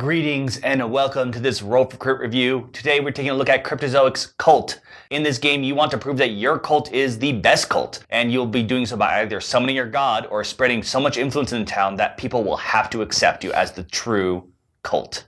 Greetings and welcome to this Roll for Crit review. Today we're taking a look at Cryptozoic's Cult. In this game, you want to prove that your cult is the best cult, and you'll be doing so by either summoning your god or spreading so much influence in the town that people will have to accept you as the true cult.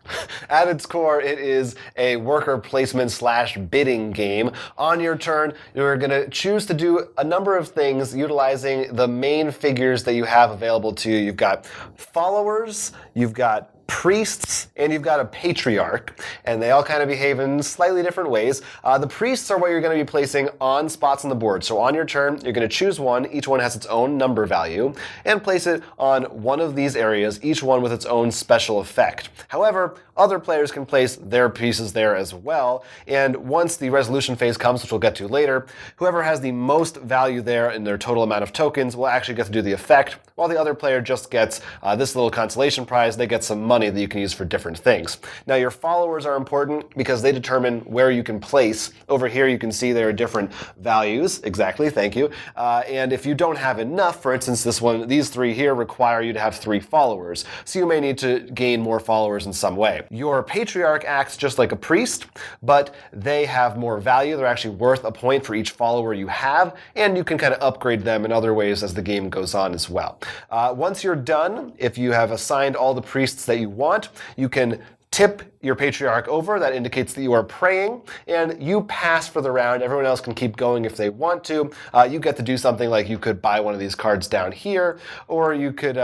At its core, it is a worker placement / bidding game. On your turn, you're going to choose to do a number of things utilizing the main figures that you have available to you. You've got followers, you've got priests, and you've got a patriarch, and they all kind of behave in slightly different ways. The priests are what you're going to be placing on spots on the board. So on your turn, you're going to choose one. Each one has its own number value, and place it on one of these areas, each one with its own special effect. However, other players can place their pieces there as well, and once the resolution phase comes, which we'll get to later, whoever has the most value there in their total amount of tokens will actually get to do the effect, while the other player just gets this little consolation prize. They get some money that you can use for different things. Now, your followers are important because they determine where you can place. Over here, you can see there are different values. Exactly, thank you. And if you don't have enough, for instance, these three here require you to have 3 followers. So you may need to gain more followers in some way. Your patriarch acts just like a priest, but they have more value. They're actually worth a point for each follower you have, and you can kind of upgrade them in other ways as the game goes on as well. Once you're done, if you have assigned all the priests that you want, you can tip your patriarch over. That indicates that you are praying, and you pass for the round. Everyone else can keep going if they want to. You get to do something like you could buy one of these cards down here, or you could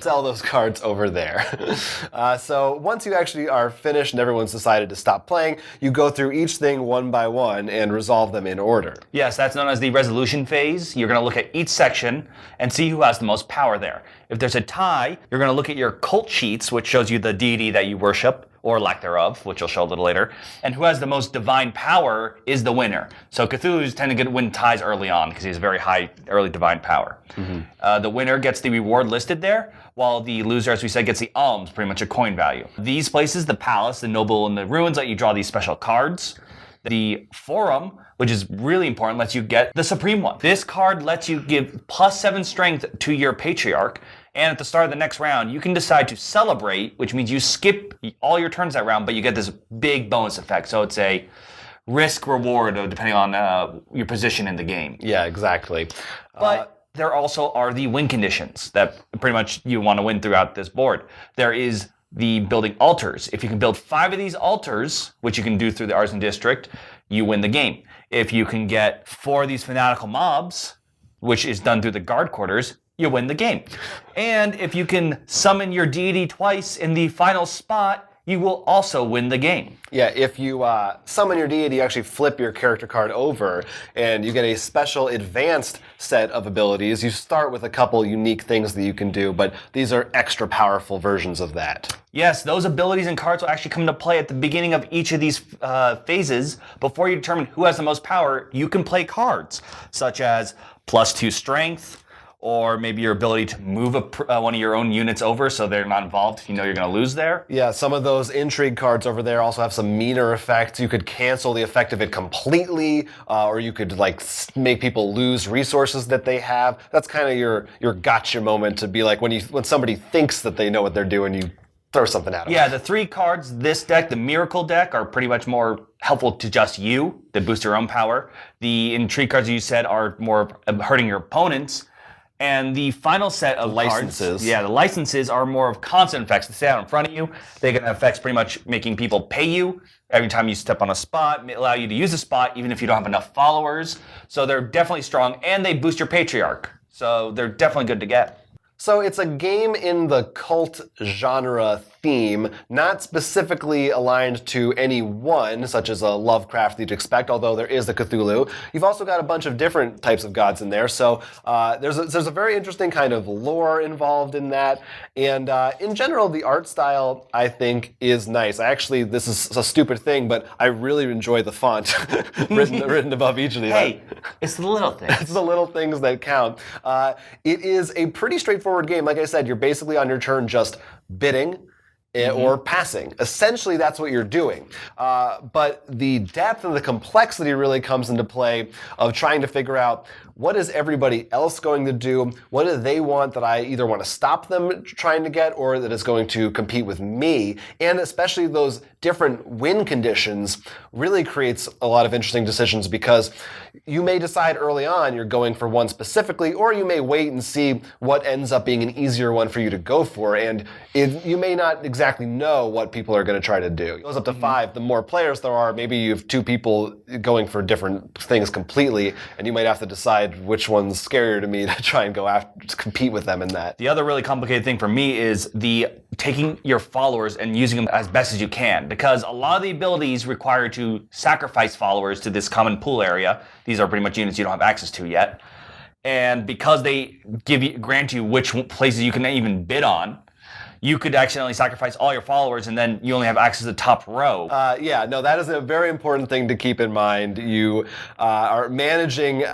sell those cards over there. So once you actually are finished and everyone's decided to stop playing, you go through each thing one by one and resolve them in order. Yes, that's known as the resolution phase. You're going to look at each section and see who has the most power there. If there's a tie, you're going to look at your cult sheets, which shows you the deity that you worship, or lack thereof, which I'll show a little later. And who has the most divine power is the winner. So Cthulhu's tend to win ties early on because he has very high early divine power. Mm-hmm. The winner gets the reward listed there, while the loser, as we said, gets the alms, pretty much a coin value. These places, the palace, the noble, and the ruins, let you draw these special cards. The forum, which is really important, lets you get the supreme one. This card lets you give +7 strength to your patriarch, and at the start of the next round, you can decide to celebrate, which means you skip all your turns that round, but you get this big bonus effect. So it's a risk-reward depending on your position in the game. Yeah, exactly. But there also are the win conditions that pretty much you want to win throughout this board. There is the building altars. If you can build 5 of these altars, which you can do through the Artisan District, you win the game. If you can get 4 of these fanatical mobs, which is done through the guard quarters, you win the game. And if you can summon your deity twice in the final spot, you will also win the game. Yeah, if you summon your deity, you actually flip your character card over, and you get a special advanced set of abilities. You start with a couple unique things that you can do, but these are extra powerful versions of that. Yes, those abilities and cards will actually come into play at the beginning of each of these phases. Before you determine who has the most power, you can play cards, such as +2 strength, or maybe your ability to move one of your own units over so they're not involved if you know you're going to lose there. Yeah, some of those intrigue cards over there also have some meaner effects. You could cancel the effect of it completely, or you could make people lose resources that they have. That's kind of your gotcha moment to be like when somebody thinks that they know what they're doing, you throw something at them. Yeah, the 3 cards, this deck, the Miracle deck, are pretty much more helpful to just you, that boost your own power. The intrigue cards you said are more hurting your opponents. And the final set of licenses. The licenses are more of constant effects. They stay out in front of you. They get effects pretty much making people pay you every time you step on a spot, allow you to use a spot even if you don't have enough followers. So they're definitely strong, and they boost your patriarch. So they're definitely good to get. So it's a game in the cult genre theme, not specifically aligned to any one, such as a Lovecraft that you'd expect, although there is the Cthulhu. You've also got a bunch of different types of gods in there, so there's a very interesting kind of lore involved in that, and in general, the art style, I think, is nice. This is a stupid thing, but I really enjoy the font written above each of these. Hey, it's the little things. It's the little things that count. It is a pretty straightforward game. Like I said, you're basically on your turn just bidding, or passing. Essentially, that's what you're doing. But the depth and the complexity really comes into play of trying to figure out what is everybody else going to do? What do they want that I either want to stop them trying to get or that is going to compete with me? And especially those different win conditions really creates a lot of interesting decisions because you may decide early on you're going for one specifically, or you may wait and see what ends up being an easier one for you to go for. And you may not exactly know what people are going to try to do. It goes up to 5. The more players there are, maybe you have 2 people going for different things completely, and you might have to decide which one's scarier to me to try and go after, to compete with them in that. The other really complicated thing for me is the taking your followers and using them as best as you can, because a lot of the abilities require you to sacrifice followers to this common pool area. These are pretty much units you don't have access to yet. And because they grant you which places you can even bid on, you could accidentally sacrifice all your followers and then you only have access to the top row. That is a very important thing to keep in mind. You are managing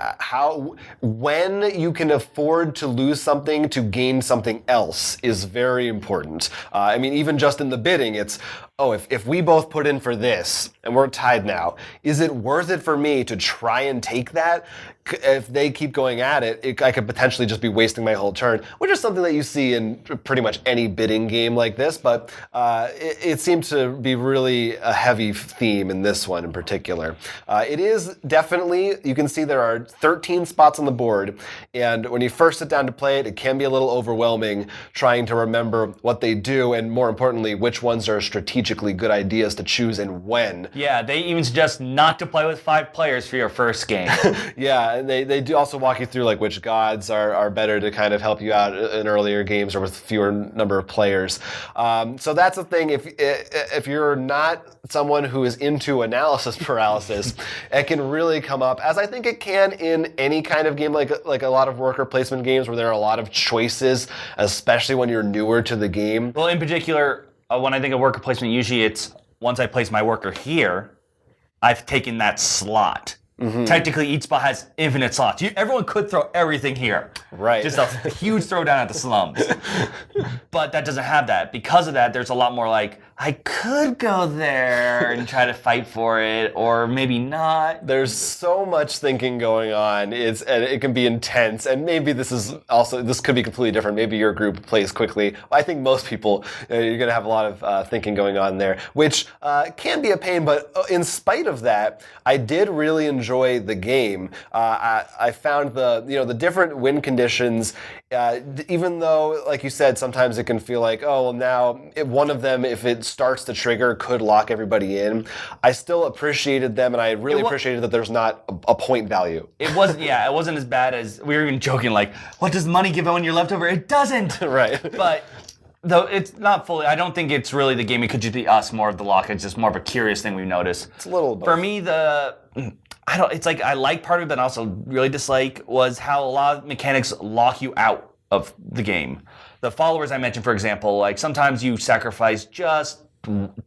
when you can afford to lose something to gain something else is very important. Even just in the bidding, it's, if we both put in for this and we're tied now, is it worth it for me to try and take that? If they keep going at it, I could potentially just be wasting my whole turn, which is something that you see in pretty much any bidding game like this, but it seems to be really a heavy theme in this one in particular. It is definitely, you can see there are 13 spots on the board, and when you first sit down to play it, it can be a little overwhelming trying to remember what they do, and more importantly, which ones are strategically good ideas to choose and when. Yeah, they even suggest not to play with 5 players for your first game. Yeah. And they do also walk you through like which gods are better to kind of help you out in earlier games or with fewer number of players. So that's the thing. If you're not someone who is into analysis paralysis, it can really come up, as I think it can in any kind of game, like a lot of worker placement games where there are a lot of choices, especially when you're newer to the game. Well, in particular, when I think of worker placement, usually it's once I place my worker here, I've taken that slot. Mm-hmm. Technically, each spot has infinite slots. Everyone could throw everything here. Right. Just a huge throwdown at the slums. But that doesn't have that. Because of that, there's a lot more like, I could go there and try to fight for it, or maybe not. There's so much thinking going on. And it can be intense. And maybe this could be completely different. Maybe your group plays quickly. I think most people, you're going to have a lot of thinking going on there, which can be a pain. But in spite of that, I did really enjoy the game. I found the different win conditions, even though, like you said, sometimes it can feel like, now one of them, if it starts to trigger, could lock everybody in. I still appreciated them, and I really appreciated that there's not a point value. It wasn't as bad as, we were even joking, like, what does money give out when you're left over? It doesn't! Right. But though it's not fully, I don't think it's really the game. It could just be us more of the lock. It's just more of a curious thing we've noticed. It's a little both. For me, it's like I like part of it, but also really dislike was how a lot of mechanics lock you out of the game. The followers I mentioned, for example, like sometimes you sacrifice just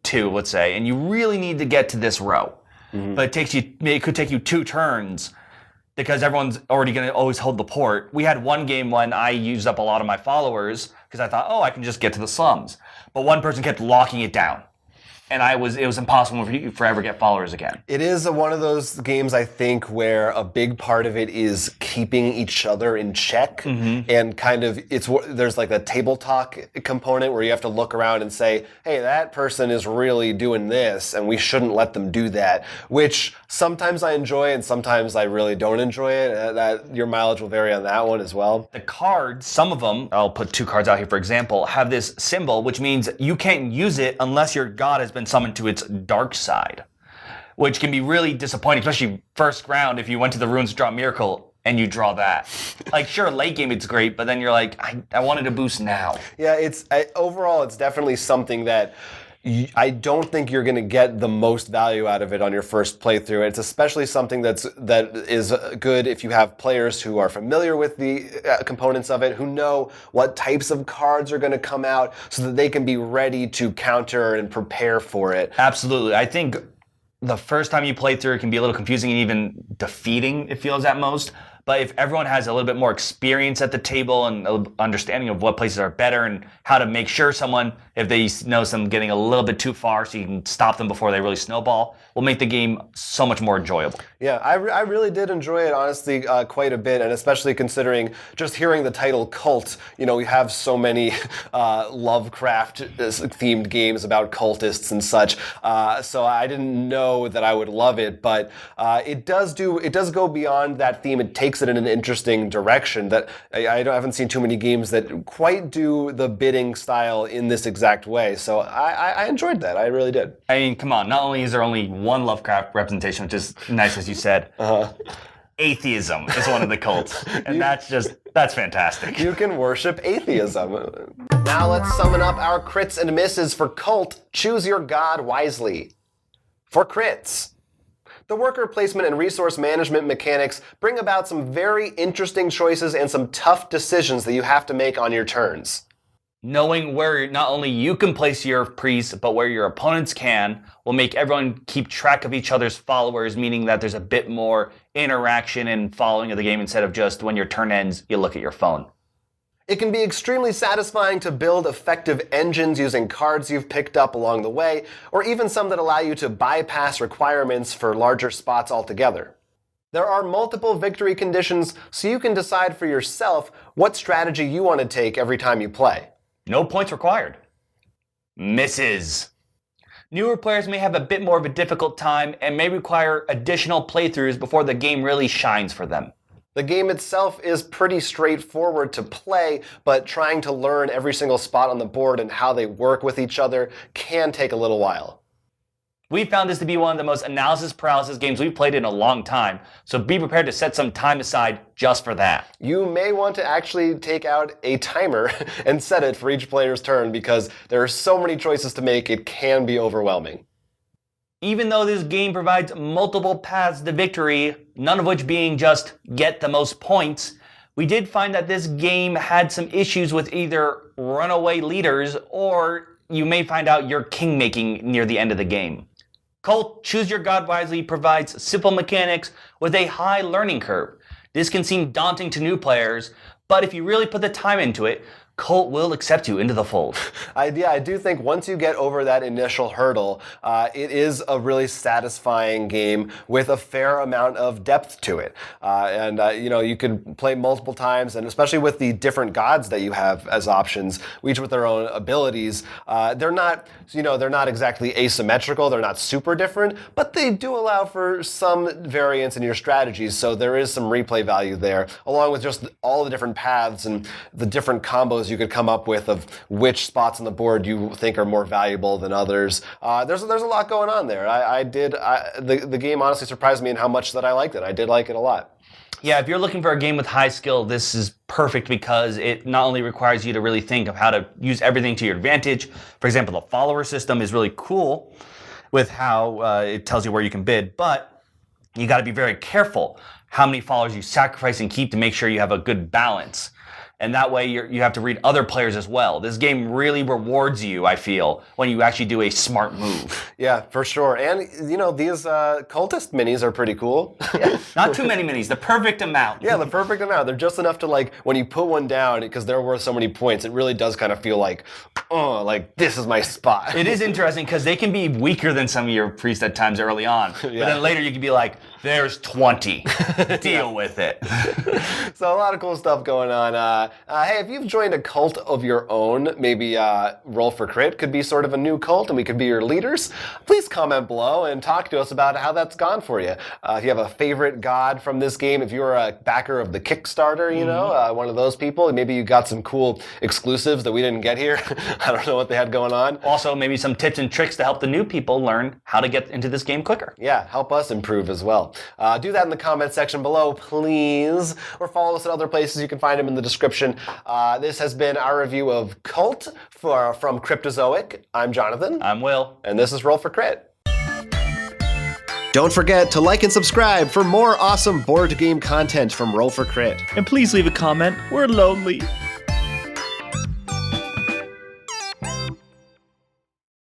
2, let's say, and you really need to get to this row. Mm-hmm. But it could take you 2 turns because everyone's already going to always hold the port. We had one game when I used up a lot of my followers because I thought, I can just get to the slums. But one person kept locking it down. And it was impossible for you to forever get followers again. It is one of those games, I think, where a big part of it is keeping each other in check. Mm-hmm. And kind of, there's like a table talk component where you have to look around and say, hey, that person is really doing this, and we shouldn't let them do that. Which sometimes I enjoy, and sometimes I really don't enjoy it. Your mileage will vary on that one as well. The cards, some of them, I'll put 2 cards out here, for example, have this symbol, which means you can't use it unless your god has been summoned to its dark side, which can be really disappointing, especially first round if you went to the runes to draw miracle and you draw that. Like, sure, late game it's great, but then you're like, I wanted a boost now. Yeah, overall it's definitely something that I don't think you're going to get the most value out of it on your first playthrough. It's especially something that is good if you have players who are familiar with the components of it, who know what types of cards are going to come out so that they can be ready to counter and prepare for it. Absolutely. I think the first time you play through it can be a little confusing and even defeating, it feels at most. But if everyone has a little bit more experience at the table and an understanding of what places are better and how to make sure someone, if they know some getting a little bit too far, so you can stop them before they really snowball, will make the game so much more enjoyable. Yeah, I really did enjoy it, honestly, quite a bit, and especially considering just hearing the title Cult. We have so many Lovecraft-themed games about cultists and such, so I didn't know that I would love it, but it does go beyond that theme. It takes it in an interesting direction that I haven't seen too many games that quite do the bidding style in this exact way, so I enjoyed that. I really did. I mean, come on, not only is there only one Lovecraft representation, which is nice as you said, atheism is one of the cults, and that's fantastic. You can worship atheism. Now let's summon up our crits and misses for Cult. Choose your god wisely. For crits, the worker placement and resource management mechanics bring about some very interesting choices and some tough decisions that you have to make on your turns. Knowing where not only you can place your priests, but where your opponents can, will make everyone keep track of each other's followers, meaning that there's a bit more interaction and following of the game instead of just when your turn ends, you look at your phone. It can be extremely satisfying to build effective engines using cards you've picked up along the way, or even some that allow you to bypass requirements for larger spots altogether. There are multiple victory conditions, so you can decide for yourself what strategy you want to take every time you play. No points required. Misses. Newer players may have a bit more of a difficult time and may require additional playthroughs before the game really shines for them. The game itself is pretty straightforward to play, but trying to learn every single spot on the board and how they work with each other can take a little while. We found this to be one of the most analysis paralysis games we've played in a long time, so be prepared to set some time aside just for that. You may want to actually take out a timer and set it for each player's turn because there are so many choices to make, it can be overwhelming. Even though this game provides multiple paths to victory, none of which being just get the most points, we did find that this game had some issues with either runaway leaders or you may find out you're king-making near the end of the game. Cult Choose Your God Wisely provides simple mechanics with a high learning curve. This can seem daunting to new players, but if you really put the time into it, Cult will accept you into the fold. I do think once you get over that initial hurdle, it is a really satisfying game with a fair amount of depth to it. You can play multiple times, and especially with the different gods that you have as options, each with their own abilities, they're not exactly asymmetrical, they're not super different, but they do allow for some variance in your strategies, so there is some replay value there, along with just all the different paths and the different combos you could come up with of which spots on the board you think are more valuable than others. There's a lot going on there. The game honestly surprised me in how much that I liked it. I did like it a lot. Yeah, if you're looking for a game with high skill, this is perfect because it not only requires you to really think of how to use everything to your advantage. For example, the follower system is really cool with how it tells you where you can bid, but you got to be very careful how many followers you sacrifice and keep to make sure you have a good balance. And that way you have to read other players as well. This game really rewards you, I feel, when you actually do a smart move. Yeah, for sure. And, these Cultist Minis are pretty cool. Yeah, not too many minis, the perfect amount. Yeah, the perfect amount. They're just enough to, when you put one down, because they're worth so many points, it really does kind of feel like this is my spot. It is interesting because they can be weaker than some of your priests at times early on. Yeah. But then later you can be like, there's 20. Deal with it. So a lot of cool stuff going on. Hey, if you've joined a cult of your own, maybe Roll for Crit could be sort of a new cult and we could be your leaders, please comment below and talk to us about how that's gone for you. If you have a favorite god from this game, if you're a backer of the Kickstarter, one of those people, maybe you got some cool exclusives that we didn't get here. I don't know what they had going on. Also, maybe some tips and tricks to help the new people learn how to get into this game quicker. Yeah, help us improve as well. Do that in the comment section below, please, or follow us at other places. You can find them in the description. This has been our review of Cult from Cryptozoic. I'm Jonathan. I'm Will. And this is Roll for Crit. Don't forget to like and subscribe for more awesome board game content from Roll for Crit. And please leave a comment. We're lonely.